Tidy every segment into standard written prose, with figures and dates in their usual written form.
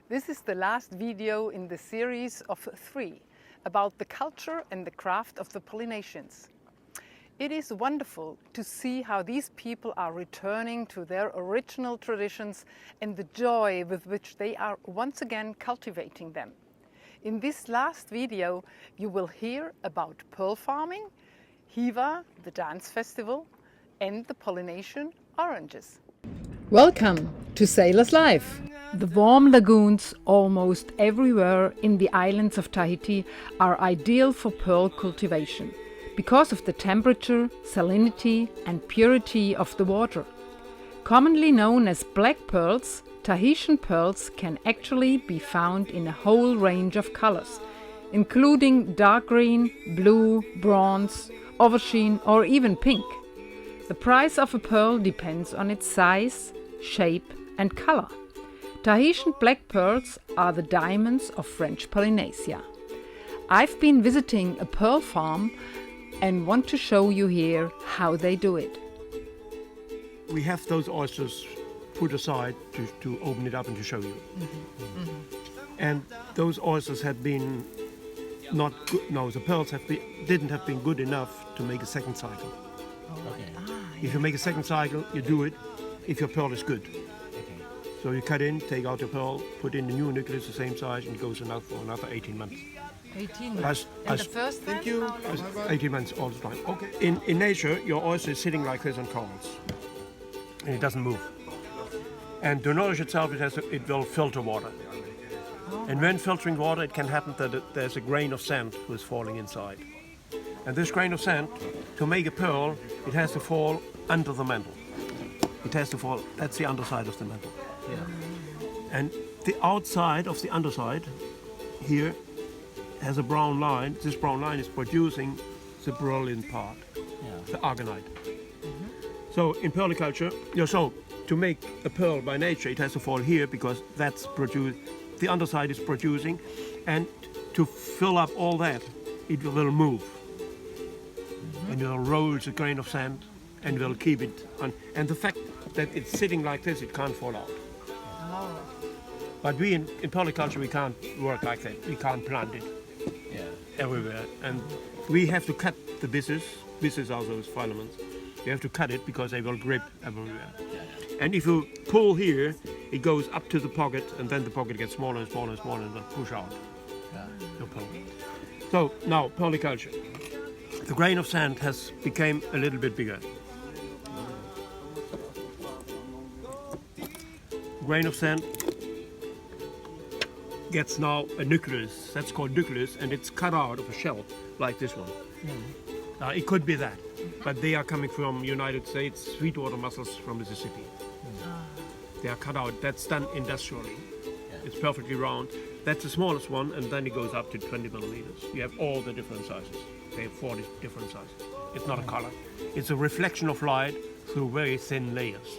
This is the last video in the series of 3 about the culture and the craft of the Polynesians. It is wonderful to see how these people are returning to their original traditions and the joy with which they are once again cultivating them. In this last video, you will hear about pearl farming, Hiva, the dance festival, and the Polynesian oranges. Welcome to Sailor's Life. The warm lagoons almost everywhere in the islands of Tahiti are ideal for pearl cultivation because of the temperature, salinity and purity of the water. Commonly known as black pearls, Tahitian pearls can actually be found in a whole range of colors, including dark green, blue, bronze, aubergine or even pink. The price of a pearl depends on its size, shape and color. Tahitian black pearls are the diamonds of French Polynesia. I've been visiting a pearl farm and want to show you here how they do it. We have those oysters put aside to open it up and to show you. And those oysters have been not good. No, the pearls didn't have been good enough to make a second cycle. If you make a second cycle, you do it if your pearl is good. So you cut in, take out the pearl, put in the new nucleus the same size, and it goes for another 18 months. 18 months. And the first time? 18 months all the time. Okay. In nature, your oyster is sitting like this on corals, and it doesn't move. And to nourish itself, it will filter water. And when filtering water, it can happen that there's a grain of sand who is falling inside. And this grain of sand, to make a pearl, it has to fall under the mantle. It has to fall, that's the underside of the mantle. And the outside of the underside here has a brown line. This brown line is producing the brilliant part, the argonite. So in pearliculture, so to make a pearl by nature, it has to fall here because that's produced, the underside is producing, and to fill up all that, it will move. And it will roll the grain of sand and will keep it on. And the fact that it's sitting like this, it can't fall out. But we in polyculture, we can't work like that. We can't plant it everywhere. And we have to cut the byssus. Byssus are those filaments. You have to cut it because they will grip everywhere. And if you pull here, it goes up to the pocket, and then the pocket gets smaller and smaller and smaller, and will push out your pearl. So now, polyculture. The grain of sand has become a little bit bigger. Grain of sand gets now a nucleus, that's called nucleus, and it's cut out of a shell like this one. It could be that, but they are coming from United States, sweetwater mussels from Mississippi. They are cut out, that's done industrially. It's perfectly round. That's the smallest one, and then it goes up to 20 millimeters. You have all the different sizes. They have 40 different sizes. It's not a color. It's a reflection of light through very thin layers.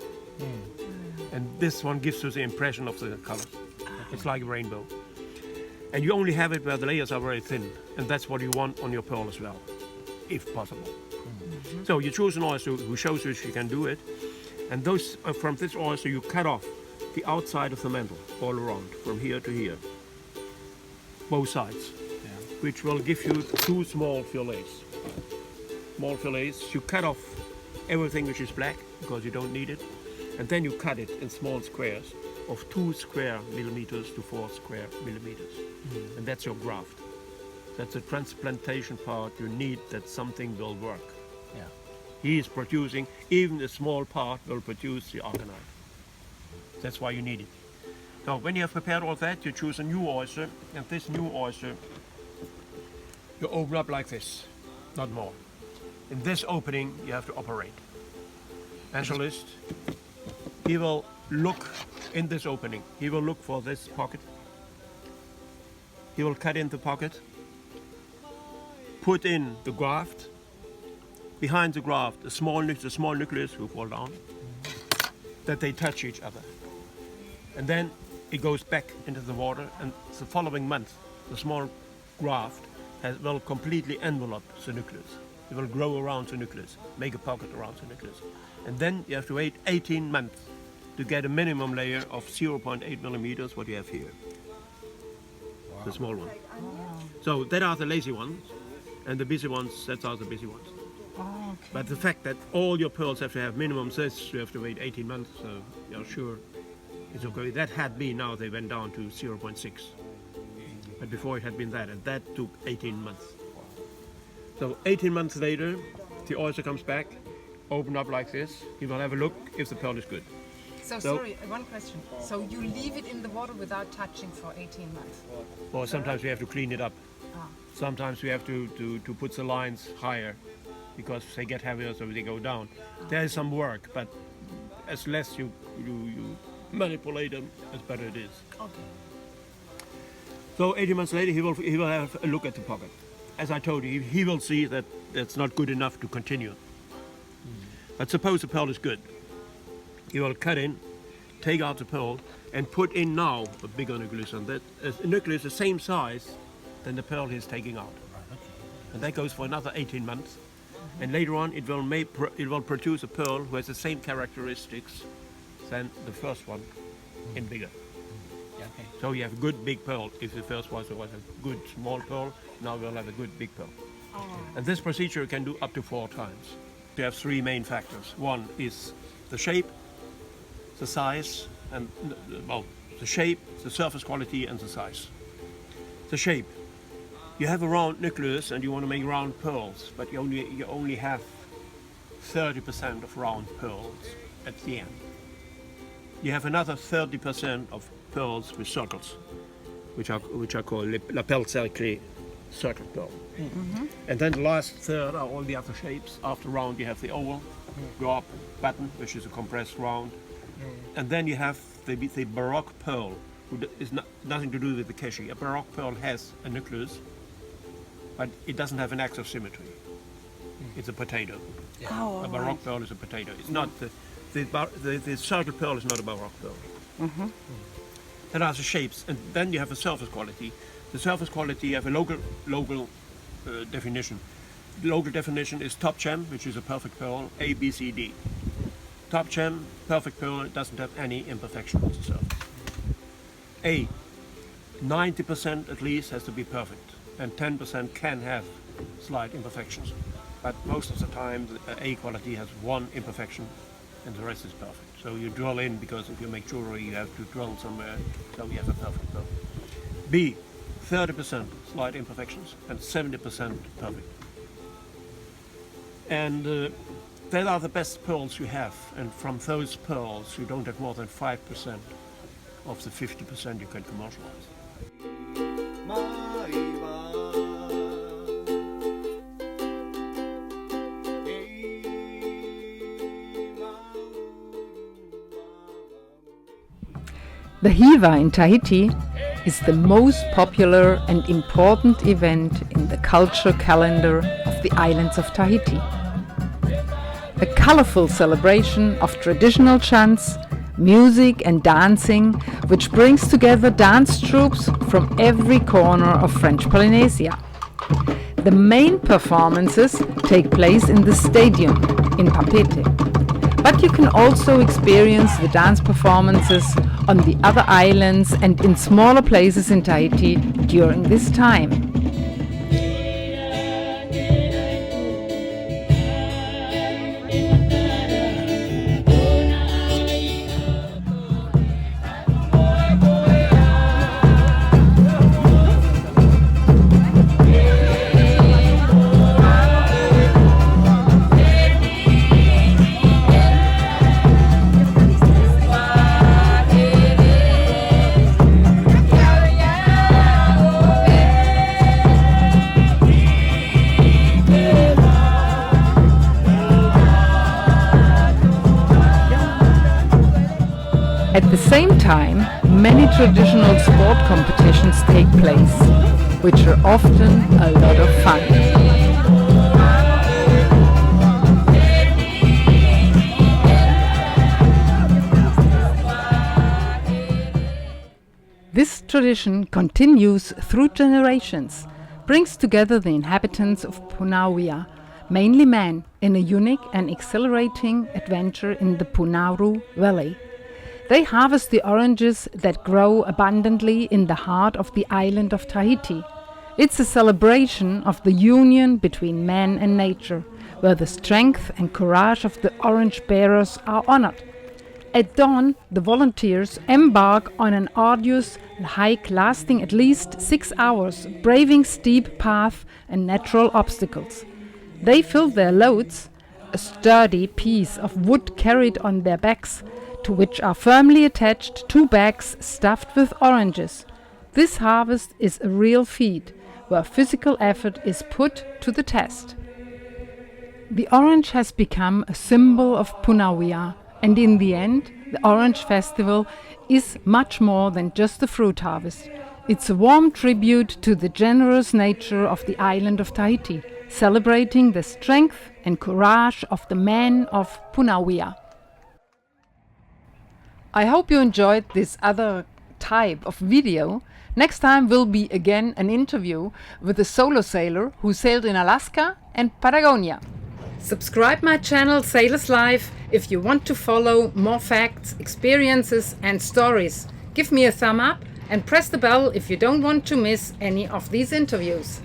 And this one gives you the impression of the colors. It's like a rainbow. And you only have it where the layers are very thin. And that's what you want on your pearl as well, if possible. So you choose an oyster who shows you you can do it. And those from this oyster you cut off the outside of the mantle all around, from here to here. Both sides. Which will give you 2 small fillets. Small fillets, you cut off everything which is black because you don't need it, and then you cut it in small squares of 2 square millimeters to 4 square millimeters. And that's your graft. That's the transplantation part you need that something will work. He is producing, even a small part will produce the argonite. That's why you need it. Now when you have prepared all that, you choose a new oyster, and this new oyster you open up like this, not more. In this opening, you have to operate. Naturalist, he will look in this opening. He will look for this pocket. He will cut in the pocket, put in the graft. Behind the graft, the small nucleus will fall down, that they touch each other. And then it goes back into the water, and the following month, the small graft will completely envelop the nucleus. It will grow around the nucleus, make a pocket around the nucleus. And then you have to wait 18 months to get a minimum layer of 0.8 millimeters, what you have here. the small one. So that are the lazy ones, and the busy ones, that are the busy ones. Oh, okay. But the fact that all your pearls have to have minimum says you have to wait 18 months, so you're sure it's okay. That had been, now they went down to 0.6. But before it had been that, and that took 18 months. So 18 months later, the oyster comes back, open up like this. He will have a look if the pearl is good. So sorry, one question. So you leave it in the water without touching for 18 months? Or sometimes we have to clean it up. Sometimes we have to put the lines higher because they get heavier, so they go down. There is some work, but as less you manipulate them, as better it is. Okay. So 18 months later, he will have a look at the pocket. As I told you, he will see that that's not good enough to continue. But suppose the pearl is good. He will cut in, take out the pearl, and put in now a bigger nucleus. And that nucleus is the same size than the pearl he's taking out. And that goes for another 18 months. And later on, it will produce a pearl who has the same characteristics than the first one in bigger. Okay. So you have a good big pearl. If the first one was a good small pearl, now we'll have a good big pearl. And this procedure you can do up to 4 times. You have 3 main factors. One is the shape, the size, and the shape, the surface quality, and the size. The shape. You have a round nucleus and you want to make round pearls, but you only have 30% of round pearls at the end. You have another 30% of pearls with circles, which are called lapel cerclé, circle pearl. And then the last third are all the other shapes. After round you have the oval, drop, button, which is a compressed round. And then you have the baroque pearl, which is nothing to do with the keshi. A baroque pearl has a nucleus, but it doesn't have an axis of symmetry. It's a potato. Oh, A baroque pearl is a potato. It's not the circle pearl is not a baroque pearl. That are the shapes, and then you have a surface quality. The surface quality, you have a local definition. The local definition is top gem, which is a perfect pearl, A, B, C, D. Top gem, perfect pearl, it doesn't have any imperfection on the surface. A, 90% at least has to be perfect, and 10% can have slight imperfections. But most of the time, the A quality has 1 imperfection, and the rest is perfect. So you drill in, because if you make jewelry, you have to drill somewhere, so you have a perfect pearl. B, 30% slight imperfections, and 70% perfect. And that are the best pearls you have, and from those pearls, you don't have more than 5% of the 50% you can commercialize. The Hiva in Tahiti is the most popular and important event in the culture calendar of the islands of Tahiti. A colorful celebration of traditional chants, music and dancing, which brings together dance troupes from every corner of French Polynesia. The main performances take place in the stadium in Papeete. But you can also experience the dance performances on the other islands and in smaller places in Tahiti during this time. At the same time, many traditional sport competitions take place, which are often a lot of fun. This tradition continues through generations, brings together the inhabitants of Punauia, mainly men, in a unique and exhilarating adventure in the Punauru Valley. They harvest the oranges that grow abundantly in the heart of the island of Tahiti. It's a celebration of the union between man and nature, where the strength and courage of the orange bearers are honored. At dawn, the volunteers embark on an arduous hike lasting at least 6 hours, braving steep paths and natural obstacles. They fill their loads, a sturdy piece of wood carried on their backs, to which are firmly attached 2 bags stuffed with oranges. This harvest is a real feat, where physical effort is put to the test. The orange has become a symbol of Punauia, and in the end, the Orange Festival is much more than just a fruit harvest. It's a warm tribute to the generous nature of the island of Tahiti, celebrating the strength and courage of the men of Punauia. I hope you enjoyed this other type of video. Next time will be again an interview with a solo sailor who sailed in Alaska and Patagonia. Subscribe my channel Sailors Life if you want to follow more facts, experiences and stories. Give me a thumb up and press the bell if you don't want to miss any of these interviews.